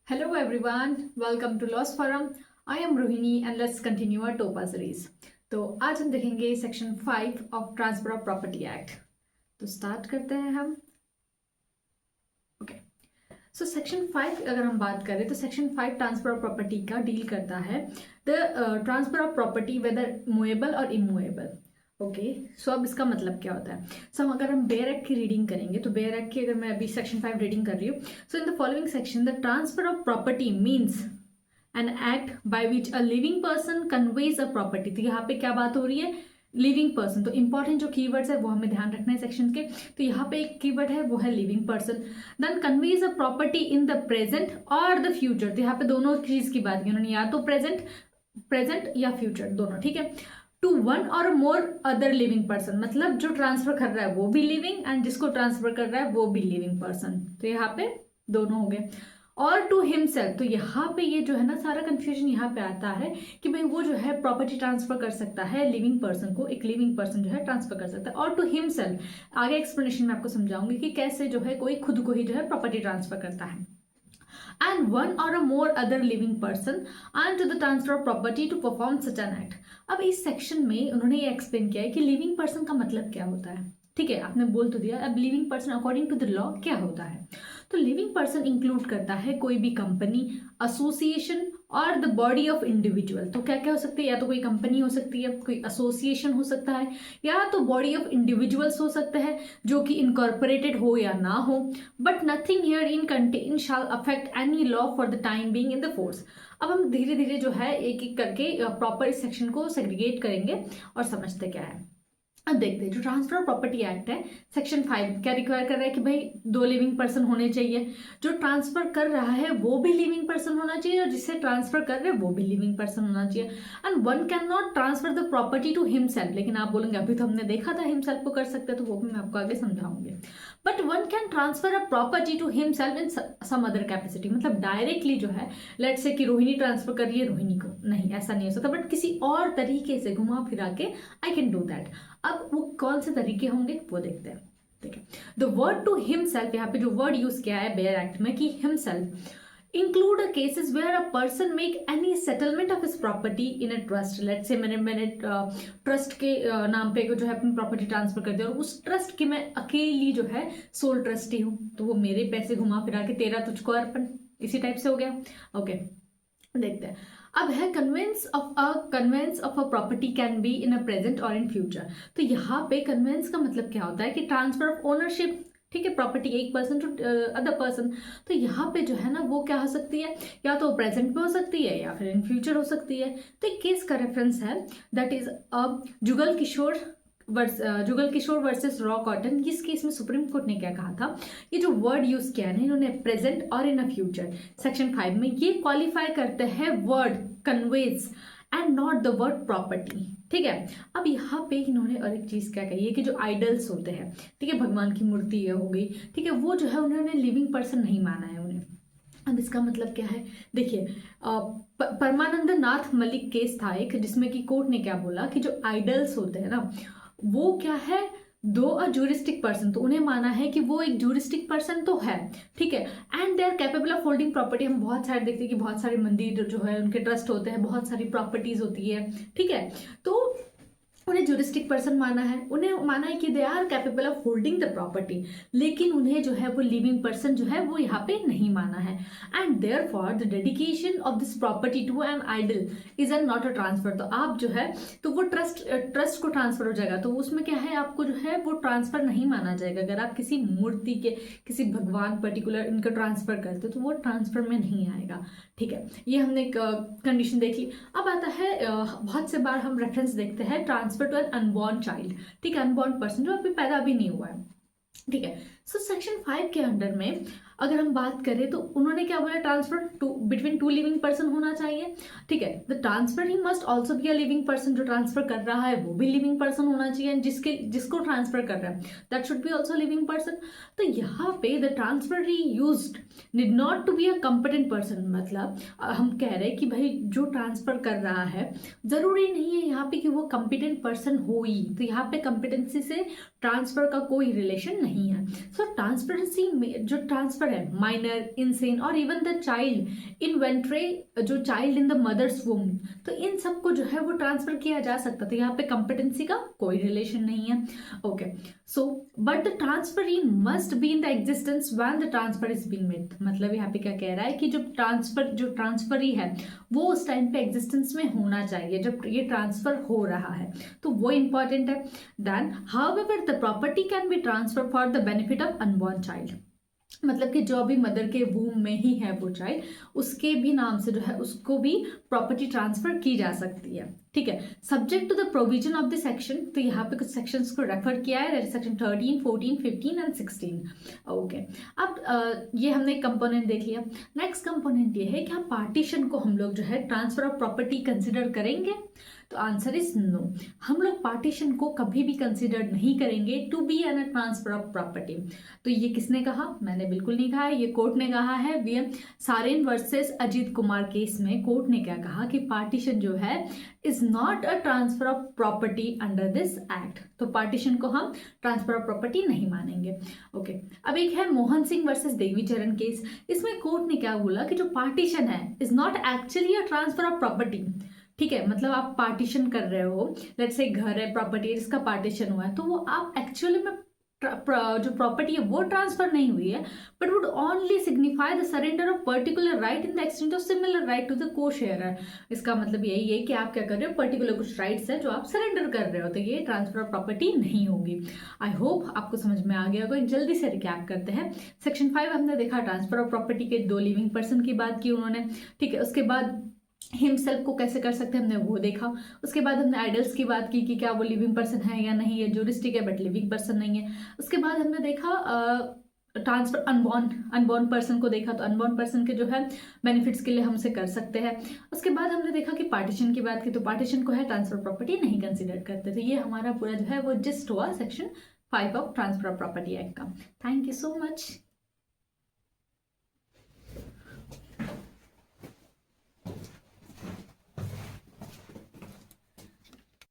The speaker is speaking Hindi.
Hello everyone, welcome to Lost Forum. I am Rohini and let's continue our TOPA series. तो आज हम देखेंगे section 5 of transfer of property act. तो स्टार्ट करते हैं हम. ओके, सो सेक्शन 5 अगर हम बात करें तो सेक्शन 5 ट्रांसफर ऑफ प्रॉपर्टी का डील करता है the transfer of property whether movable और इमूवेबल. ओके, सो अब इसका मतलब क्या होता है. सो अगर हम बेयर एक्ट की रीडिंग करेंगे तो बेयर एक्ट की अगर मैं अभी सेक्शन 5 रीडिंग कर रही हूँ. So in the following section the transfer of property means an act by which a living person conveys a property. तो यहाँ पे क्या बात हो रही है, लिविंग पर्सन. तो इंपॉर्टेंट जो कीवर्ड्स है वो हमें ध्यान रखना है सेक्शन के. तो यहाँ पे एक कीवर्ड है वो है living person. Then conveys a property in the present और द फ्यूचर. तो यहाँ पे दोनों चीज की बात की उन्होंने, या तो प्रेजेंट या फ्यूचर दोनों. ठीक है. टू वन और मोर अदर लिविंग पर्सन, मतलब जो ट्रांसफर कर रहा है वो भी लिविंग एंड जिसको ट्रांसफर कर रहा है वो भी लिविंग पर्सन. तो यहाँ पे दोनों हो गए. और टू हिमसेल्फ, तो यहाँ पे ये जो है ना सारा कंफ्यूजन यहाँ पे आता है कि भाई वो जो है प्रॉपर्टी ट्रांसफर कर सकता है लिविंग पर्सन को, एक लिविंग पर्सन जो है ट्रांसफर कर सकता है. और टू हिमसेल्फ आगे एक्सप्लेनेशन में आपको समझाऊंगी कि कैसे जो है कोई खुद को ही जो है प्रॉपर्टी ट्रांसफर करता है. And one or a more other living person and to the transfer of property to perform such an act. अब इस सेक्शन में उन्होंने ये एक्सप्लेन किया है कि लिविंग पर्सन का मतलब क्या होता है. ठीक है, आपने बोल तो दिया. अब living person according to the law क्या होता है. तो लिविंग पर्सन इंक्लूड करता है कोई भी कंपनी, एसोसिएशन और द बॉडी ऑफ इंडिविजुअल. तो क्या क्या हो सकती है, या तो कोई कंपनी हो सकती है, कोई एसोसिएशन हो सकता है, या तो बॉडी ऑफ इंडिविजुअल्स हो सकता है जो कि इनकॉर्पोरेटेड हो या ना हो. But nothing herein contained shall affect any law for the time being in the force. अब हम धीरे धीरे जो है एक एक करके प्रॉपर इस सेक्शन को सेग्रीगेट करेंगे और समझते क्या है. अब देखते हैं जो ट्रांसफर ऑफ प्रॉपर्टी एक्ट है सेक्शन 5 क्या रिक्वायर कर रहा है कि भाई दो लिविंग पर्सन होने चाहिए. जो ट्रांसफर कर रहा है वो भी लिविंग पर्सन होना चाहिए और जिससे ट्रांसफर कर रहे हैं वो भी लिविंग पर्सन होना चाहिए. And one cannot transfer the property to himself. लेकिन आप बोलेंगे अभी तो हमने देखा था हिमसेल्फ को कर सकते हैं, तो वो भी मैं आपको आगे समझाऊंगी. But one can transfer a property to himself in some other capacity. मतलब डायरेक्टली जो है लेट्स से कि रोहिणी ट्रांसफर कर रही है रोहिणी को, नहीं ऐसा नहीं हो सकता. बट किसी और तरीके से घुमा फिरा के आई कैन डू दैट. अब वो कौन से तरीके होंगे वो देखते हैं. ठीक है, द वर्ड टू हिमसेल्फ, यहाँ पे जो वर्ड यूज किया है बेयर एक्ट में कि himself, include cases where a person make any settlement of his property in a trust. Let say मैंने ट्रस्ट के नाम पे जो है अपनी प्रॉपर्टी ट्रांसफर कर दिया और उस ट्रस्ट की मैं अकेली जो है सोल ट्रस्टी हूँ, तो वो मेरे पैसे घुमा फिरा के तेरा तुझको अर्पण, इसी टाइप से हो गया. ओके, देखते हैं. अब है conveyance of a property can be in a present और इन फ्यूचर. तो यहाँ पे कन्वेंस का मतलब क्या होता है कि ट्रांसफर ऑफ ओनरशिप. ठीक है, प्रॉपर्टी एक पर्सन टू अदर पर्सन. तो यहाँ पे जो है ना वो क्या हो सकती है, या तो प्रेजेंट में हो सकती है या फिर इन फ्यूचर हो सकती है. तो एक केस का रेफरेंस है that is Jugal Kishore versus raw cotton. इस केस में सुप्रीम कोर्ट ने क्या कहा था, ये जो वर्ड यूज किया है इन्होंने प्रेजेंट और इन अ फ्यूचर सेक्शन 5 में, ये क्वालिफाई करते हैं word conveys and not the word property. ठीक है. अब यहाँ पे इन्होंने और एक चीज क्या कही है कि जो आइडल्स होते हैं, ठीक है, भगवान की मूर्ति हो गई, ठीक है, वो जो है उन्होंने लिविंग पर्सन नहीं माना है उन्हें. अब इसका मतलब क्या है, देखिए परमानंद नाथ मलिक केस था एक, जिसमें कि कोर्ट ने क्या बोला कि जो आइडल्स होते हैं ना वो क्या है, दो अ जूरिस्टिक पर्सन, तो उन्हें माना है कि वो एक जूरिस्टिक पर्सन तो है. ठीक है. And they are capable of holding property. हम बहुत सारे देखते हैं कि बहुत सारे मंदिर जो है उनके ट्रस्ट होते हैं, बहुत सारी प्रॉपर्टीज होती है. ठीक है, तो उन्हें जूरिस्टिक पर्सन माना है, उन्हें माना है कि they are capable of holding the property, लेकिन उन्हें जो है वो लिविंग पर्सन जो है वो यहाँ पे नहीं माना है. And therefore the dedication of this property to an idol is an not a transfer. तो आप जो है तो वो ट्रस्ट को ट्रांसफर हो जाएगा, तो उसमें क्या है आपको जो है वो ट्रांसफर नहीं माना जाएगा. अगर आप किसी मूर्ति के, किसी भगवान पर्टिकुलर इनका ट्रांसफर करते हो तो वो ट्रांसफर में नहीं आएगा. ठीक है, ये हमने एक कंडीशन देख ली. अब आता है बहुत से बार हम रेफरेंस देखते हैं transfer to an unborn child. ठीक है, अनबॉर्न पर्सन जो अभी पैदा भी नहीं हुआ है. ठीक है. सो सेक्शन 5 के अंडर में अगर हम बात करें तो उन्होंने क्या बोला, transfer to between two living person होना चाहिए. ठीक है, the transferee must also be a living person. जो ट्रांसफर कर रहा है वो भी लिविंग पर्सन होना चाहिए, जिसको ट्रांसफर कर रहा है that should be also living person. तो यहाँ पे the transfer used need not to be a competent person. मतलब हम कह रहे हैं कि भाई जो ट्रांसफर कर रहा है जरूरी नहीं है यहाँ पे कि वो कॉम्पिटेंट पर्सन हो ही. तो यहाँ पे कॉम्पिटेंसी से ट्रांसफर का कोई रिलेशन नहीं है. सो ट्रांसपेरेंसी में जो ट्रांसफर है माइनर, इनसेन और इवन द चाइल्ड इनवेंट्री, जो child in the mother's womb, तो इन सबको जो है वो ट्रांसफर किया जा सकता था। यहाँ पे कंपिटेंसी का कोई रिलेशन नहीं है। Okay, so but the transferee must be in the existence when the transfer is being made. मतलब यहाँ पे क्या कह रहा है कि जो ट्रांसफरी है वो उस टाइम पे एग्जिस्टेंस में होना चाहिए जब ये ट्रांसफर हो रहा है, तो वो इंपॉर्टेंट है। Then however the property can be transfer for the benefit of unborn child. मतलब कि जो अभी मदर के वूम में ही है वो चाइल्ड, उसके भी नाम से जो है उसको भी प्रॉपर्टी ट्रांसफर की जा सकती है। ठीक है, subject to the provision of the section, तो यहाँ पे कुछ सेक्शंस को रेफर किया है, सेक्शन 13, 14, 15 एंड 16। ओके, अब ये हमने एक कंपोनेंट देख लिया। नेक्स्ट कंपोनेंट ये है कि हम पार्टीशन को हम लोग जो है ट्रांसफर ऑफ प्रॉपर्टी कंसिडर करेंगे, तो आंसर इज नो। हम लोग पार्टीशन को कभी भी कंसिडर नहीं करेंगे to be an transfer of property. तो ये किसने कहा? मैंने बिल्कुल नहीं कहा है, ये कोर्ट ने कहा है। V M Saren versus Ajit Kumar case में कोर्ट ने क्या कहा कि पार्टीशन जो है is not a transfer of property under this act. तो पार्टीशन को हम ट्रांसफर ऑफ प्रॉपर्टी नहीं मानेंगे। ओके, अब एक है मोहन सिंह वर्सेस देवीचरण केस। इसमें कोर्ट ने क्या बोला कि जो पार्टीशन है is not actually a transfer of property. ठीक है, मतलब आप पार्टीशन कर रहे हो, लेट्स से घर है, प्रॉपर्टी जिसका पार्टीशन हुआ है, तो वो आप एक्चुअली में जो प्रॉपर्टी है वो ट्रांसफर नहीं हुई है, but would only signify the surrender of particular right in the extent of similar right to the co-sharer. इसका मतलब यही है कि आप क्या कर रहे हो, पर्टिकुलर कुछ राइट्स है जो आप सरेंडर कर रहे हो, तो ये ट्रांसफर ऑफ प्रॉपर्टी नहीं होगी। आई होप आपको समझ में आ गया होगा। जल्दी से रिकैप करते हैं। सेक्शन 5 हमने देखा ट्रांसफर ऑफ प्रॉपर्टी के 2 लिविंग पर्सन की बात की उन्होंने। ठीक है, उसके बाद हिमसेल्फ को कैसे कर सकते हैं हमने वो देखा। उसके बाद हमने आइडल्स की बात की कि क्या वो लिविंग पर्सन है या नहीं है, ज्यूरिस्टिक है बट लिविंग पर्सन नहीं है। उसके बाद हमने देखा ट्रांसफर अनबॉर्न पर्सन को देखा, तो अनबॉर्न पर्सन के जो है बेनिफिट्स के लिए हमसे कर सकते हैं। उसके बाद हमने देखा कि पार्टीशन की बात की, तो पार्टीशन को है ट्रांसफर प्रॉपर्टी नहीं कंसिडर करते। तो ये हमारा पूरा जो है वो जिस्ट हुआ section 5 of transfer of property act का। Thank you so much.